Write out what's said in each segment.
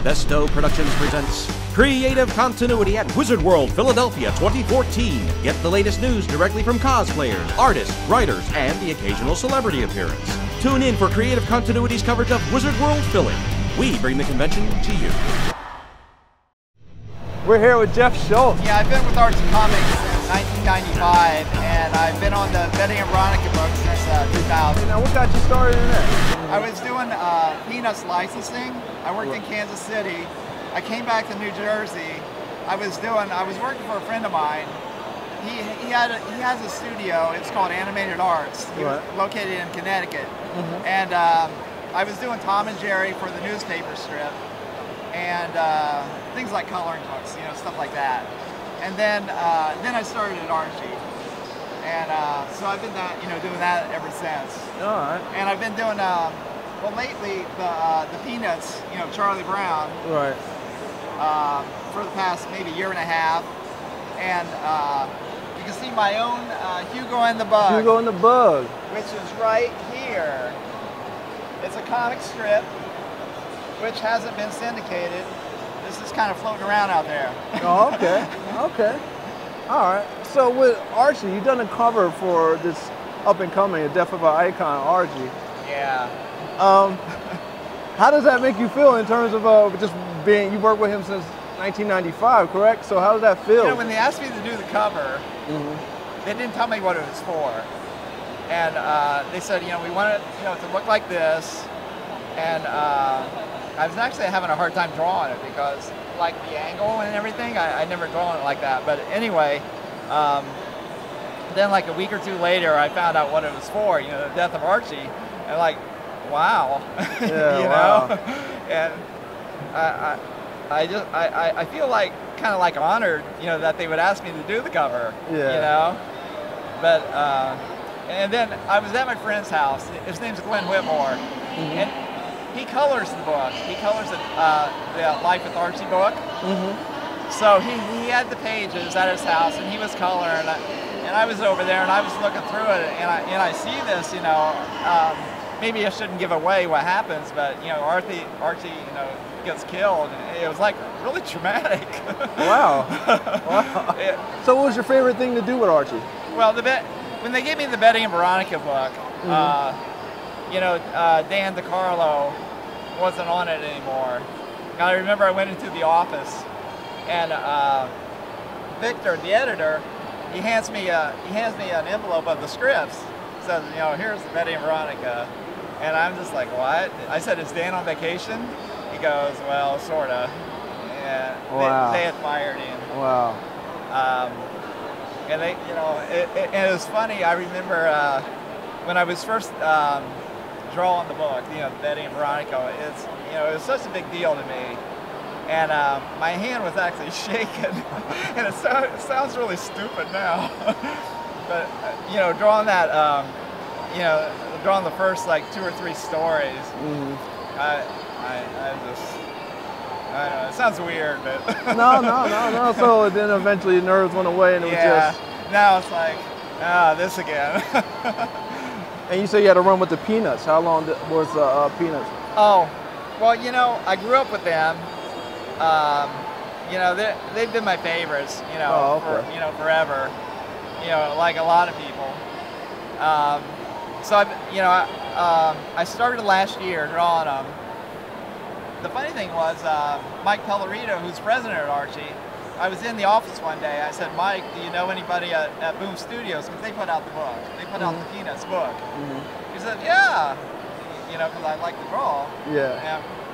Bestow Productions presents Creative Continuity at Wizard World, Philadelphia 2014. Get the latest news directly from cosplayers, artists, writers, and the occasional celebrity appearance. Tune in for Creative Continuity's coverage of Wizard World Philly. We bring the convention to you. We're here with Jeff Shultz. Yeah, I've been with Archie Comics since 1995, and I've been on the Betty and Veronica books since 2000. Now, what got you started in that? I was doing Peanuts licensing. I worked in Kansas City. I came back to New Jersey. I was working for a friend of mine. He has a studio. It's called Animated Arts. He was located in Connecticut, and I was doing Tom and Jerry for the newspaper strip, and things like coloring books, you know, stuff like that. And then I started at Archie, and so I've been doing that ever since. All right. And I've been doing well lately the Peanuts, you know, Charlie Brown. Right. For the past maybe year and a half, and you can see my own Hugo and the Bug. Hugo and the Bug, which is right here. It's a comic strip which hasn't been syndicated. This is kind of floating around out there. Oh, okay. Okay. All right. So with Archie, you've done a cover for this up and coming, a Death of an Icon, Archie. Yeah. How does that make you feel in terms of just being, you worked with him since 1995, correct? So how does that feel? You know, when they asked me to do the cover, they didn't tell me what it was for. And they said, you know, we want it, you know, to look like this. And I was actually having a hard time drawing it because, like, the angle and everything, I never drawn it like that. But anyway, then like a week or two later, I found out what it was for, you know, the death of Archie. And like, wow. Yeah, you wow. know? And I feel like kind of like honored, you know, that they would ask me to do the cover. Yeah. You know? But and then I was at my friend's house. His name's Glenn Whitmore, and he colors the book. He colors the Life with Archie book. So he had the pages at his house, and he was coloring, and I was over there, and I was looking through it, and I see this, you know. Maybe I shouldn't give away what happens, but you know, Archie, you know, gets killed, and it was like really traumatic. Wow. Wow. So what was your favorite thing to do with Archie? Well, when they gave me the Betty and Veronica book, you know, Dan DiCarlo wasn't on it anymore. And I remember I went into the office, and Victor, the editor, he hands me an envelope of the scripts. Says, you know, here's the Betty and Veronica. And I'm just like, what? I said, is Dan on vacation? He goes, well, sorta. And wow. They had fired him. Wow. And they, you know, it was funny. I remember when I was first drawing the book, you know, Betty and Veronica. It's, you know, it was such a big deal to me. And my hand was actually shaking. And it sounds really stupid now. But you know, drawing that, you know, drawing the first like 2 or 3 stories, I don't know. It sounds weird, but no. So then eventually the nerves went away, and it was just. Now it's like, this again. And you say you had to run with the Peanuts. How long was Peanuts? Oh, well, you know, I grew up with them. You know, they've been my favorites. You know, for, you know, forever. You know, like a lot of people. So I started last year drawing them. The funny thing was, Mike Pellerito, who's president at Archie, I was in the office one day. I said, Mike, do you know anybody at Boom Studios? Because they put out the book. They put out the Peanuts book. He said, yeah. You know, because I like to draw. Yeah.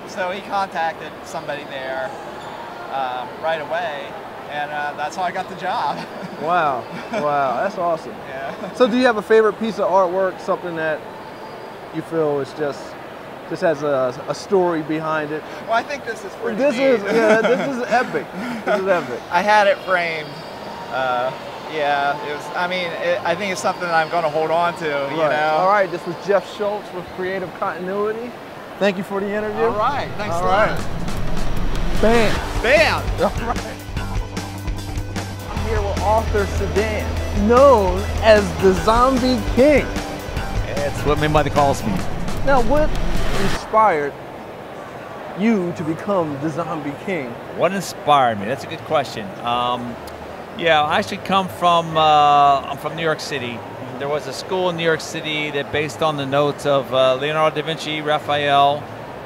And so he contacted somebody there right away. And that's how I got the job. Wow, wow, that's awesome. Yeah. So do you have a favorite piece of artwork, something that you feel is just has a story behind it? Well, I think this is pretty This neat. is epic. This is epic. I had it framed. Yeah, it was. I mean, I think it's something that I'm going to hold on to. You know. All right. This was Jeff Shultz with Creative Continuity. Thank you for the interview. All right. Thanks a lot. Right. Bam. Bam. All right. I'm here with author Suydam, known as the Zombie King. It's what everybody calls me. Now, what inspired you to become the Zombie King? What inspired me? That's a good question. Yeah, I actually come from, I'm from New York City. There was a school in New York City that based on the notes of Leonardo da Vinci, Raphael,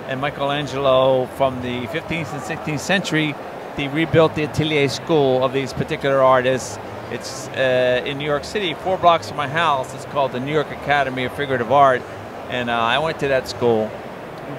and Michelangelo from the 15th and 16th century. They rebuilt the Atelier School of these particular artists. It's in New York City, 4 blocks from my house. It's called the New York Academy of Figurative Art, and I went to that school.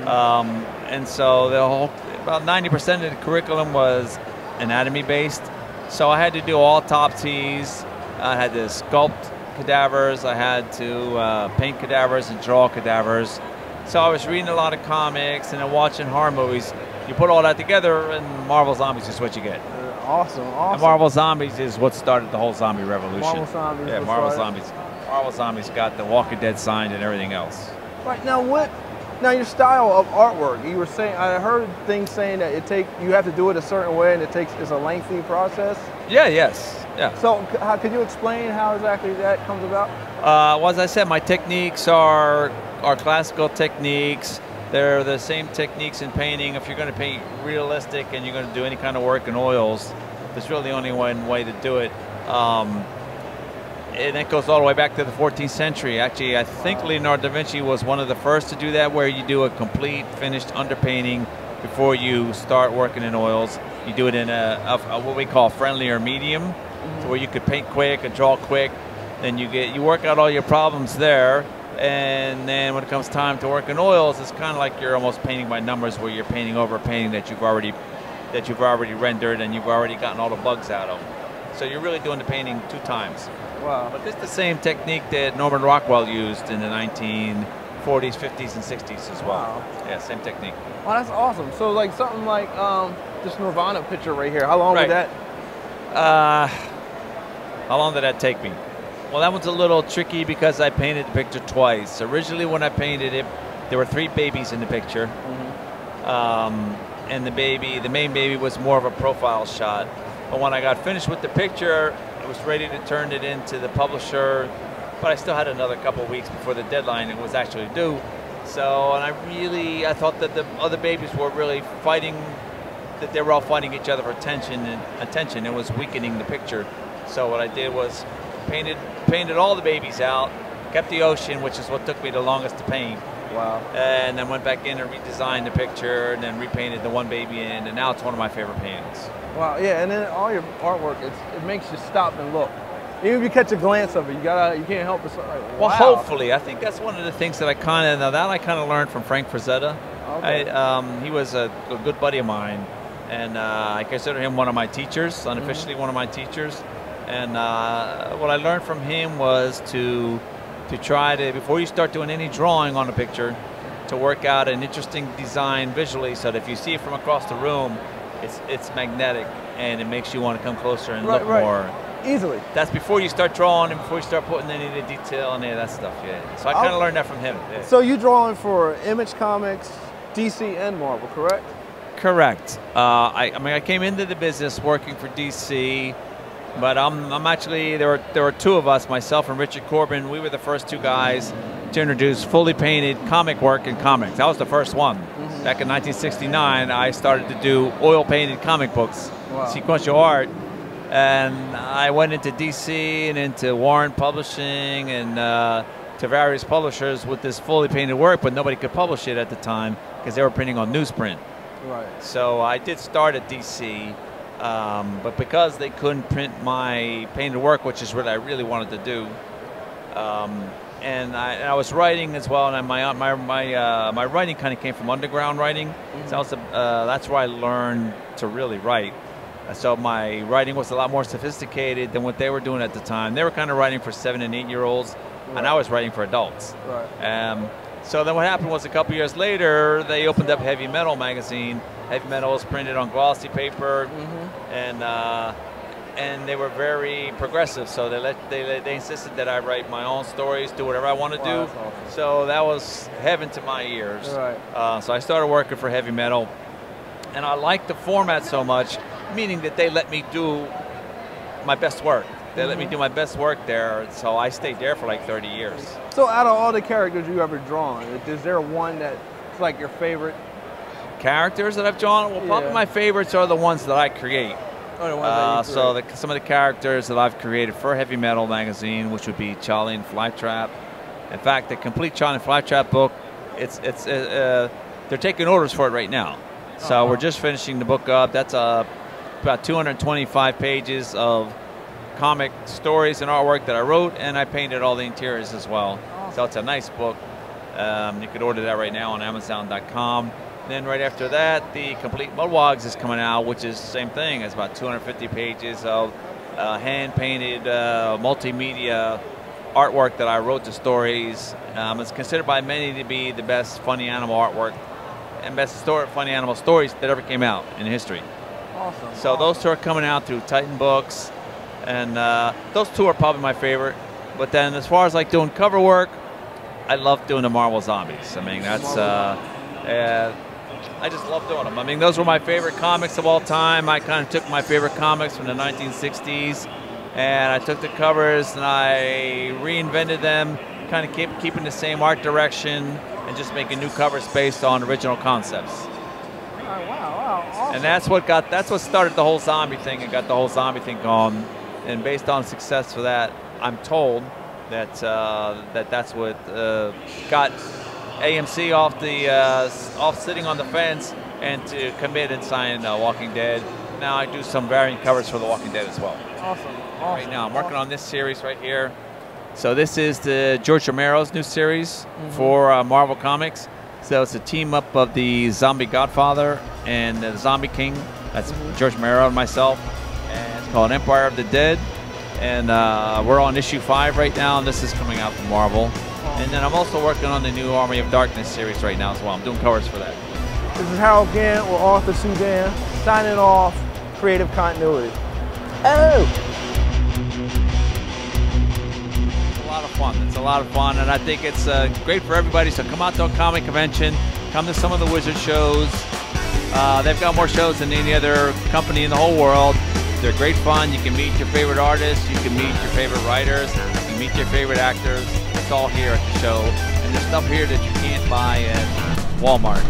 And so about 90% of the curriculum was anatomy-based. So I had to do autopsies. I had to sculpt cadavers. I had to paint cadavers and draw cadavers. So I was reading a lot of comics and then watching horror movies. You put all that together, and Marvel Zombies is what you get. Awesome, awesome. And Marvel Zombies is what started the whole zombie revolution. Marvel Zombies. Yeah, Marvel Zombies. Marvel Zombies got the Walking Dead signed and everything else. Right now, now your style of artwork? You were saying, I heard things saying that you have to do it a certain way, and it's a lengthy process. Yeah. Yes. Yeah. So, could you explain how exactly that comes about? Well, as I said, my techniques are classical techniques. They're the same techniques in painting. If you're going to paint realistic and you're going to do any kind of work in oils, there's really only one way to do it. And it goes all the way back to the 14th century. Actually, I think Leonardo da Vinci was one of the first to do that, where you do a complete finished underpainting before you start working in oils. You do it in a what we call friendlier medium, to where you could paint quick and draw quick. Then you work out all your problems there. And then when it comes time to work in oils, it's kind of like you're almost painting by numbers, where you're painting over a painting that you've already rendered and you've already gotten all the bugs out of. So you're really doing the painting 2 times. Wow. But this is the same technique that Norman Rockwell used in the 1940s, 50s, and 60s as well. Wow. Yeah, same technique. Wow, that's awesome. So like something like this Nirvana picture right here, how long would that? How long did that take me? Well, that one's a little tricky because I painted the picture twice. Originally, when I painted it, there were 3 babies in the picture. And the main baby was more of a profile shot. But when I got finished with the picture, I was ready to turn it into the publisher, but I still had another couple of weeks before the deadline it was actually due. So, and I thought that the other babies were really fighting, that they were all fighting each other for attention. It was weakening the picture. So what I did was painted all the babies out, kept the ocean, which is what took me the longest to paint. Wow. And then went back in and redesigned the picture, and then repainted the one baby in, and now it's one of my favorite paintings. Wow, yeah, and then all your artwork, it makes you stop and look. Even if you catch a glance of it, you can't help but like, wow. Well, hopefully. I think that's one of the things that I kind of learned from Frank Frazetta. Okay. He was a good buddy of mine, and I consider him one of my teachers, unofficially one of my teachers. And what I learned from him was to try to, before you start doing any drawing on a picture, to work out an interesting design visually, so that if you see it from across the room, it's magnetic and it makes you want to come closer and look more. Easily. That's before you start drawing and before you start putting any of the detail and any of that stuff, yeah. So I kind of learned that from him. Yeah. So you drawing for Image Comics, DC, and Marvel, correct? Correct. I came into the business working for DC, but I'm actually, there were 2 of us, myself and Richard Corbin. We were the first 2 guys to introduce fully painted comic work in comics. That was the first one. Back in 1969, I started to do oil painted comic books, sequential art. And I went into DC and into Warren Publishing and to various publishers with this fully painted work, but nobody could publish it at the time because they were printing on newsprint. Right. So I did start at DC, but because they couldn't print my painted work, which is what I really wanted to do, and I was writing as well, and my writing kind of came from underground writing. So that's where I learned to really write. So my writing was a lot more sophisticated than what they were doing at the time. They were kind of writing for 7- and 8-year-olds, and I was writing for adults. Right. So then what happened was a couple years later, they opened up Heavy Metal magazine. Heavy Metal was printed on glossy paper, and they were very progressive. So they insisted that I write my own stories, do whatever I want to do. That's awesome. So that was heaven to my ears. Right. So I started working for Heavy Metal, and I liked the format so much, meaning that they let me do my best work. They let me do my best work there, so I stayed there for like 30 years. So out of all the characters you ever drawn, is there one that's like your favorite characters that I've drawn, well, probably my favorites are the ones that I create. Oh, the ones that you create. Some of the characters that I've created for Heavy Metal magazine, which would be Charlie and Flytrap. In fact, the complete Charlie and Flytrap book, they're taking orders for it right now. So we're just finishing the book up. That's about 225 pages of comic stories and artwork that I wrote, and I painted all the interiors as well. So it's a nice book. You could order that right now on Amazon.com. Then right after that, the complete Mudwogs is coming out, which is the same thing. It's about 250 pages of hand-painted multimedia artwork that I wrote the stories. It's considered by many to be the best funny animal artwork and best funny animal stories that ever came out in history. Awesome. So those two are coming out through Titan Books, and those two are probably my favorite. But then as far as like doing cover work, I love doing the Marvel Zombies. I mean, that's I just love doing them. I mean, those were my favorite comics of all time. I kind of took my favorite comics from the 1960s, and I took the covers and I reinvented them, kind of keeping the same art direction and just making new covers based on original concepts. Oh, wow, awesome. And that's what started the whole zombie thing and got the whole zombie thing going. And based on success for that, I'm told that that's what got AMC off sitting on the fence and to commit and sign Walking Dead. Now I do some variant covers for The Walking Dead as well. Awesome. Right now I'm working on this series right here. So this is the George Romero's new series for Marvel Comics. So it's a team up of the Zombie Godfather and the Zombie King. That's George Romero and myself. And it's called Empire of the Dead. And we're on issue 5 right now, and this is coming out from Marvel. And then I'm also working on the new Army of Darkness series right now as well. I'm doing covers for that. This is Harold Gant with author Suydam, signing off, Creative Continuity. Oh! It's a lot of fun. It's a lot of fun, and I think it's great for everybody. So come out to a comic convention, come to some of the Wizard shows. They've got more shows than any other company in the whole world. They're great fun. You can meet your favorite artists. You can meet your favorite writers. You can meet your favorite actors. It's all here at the show. And there's stuff here that you can't buy at Walmart.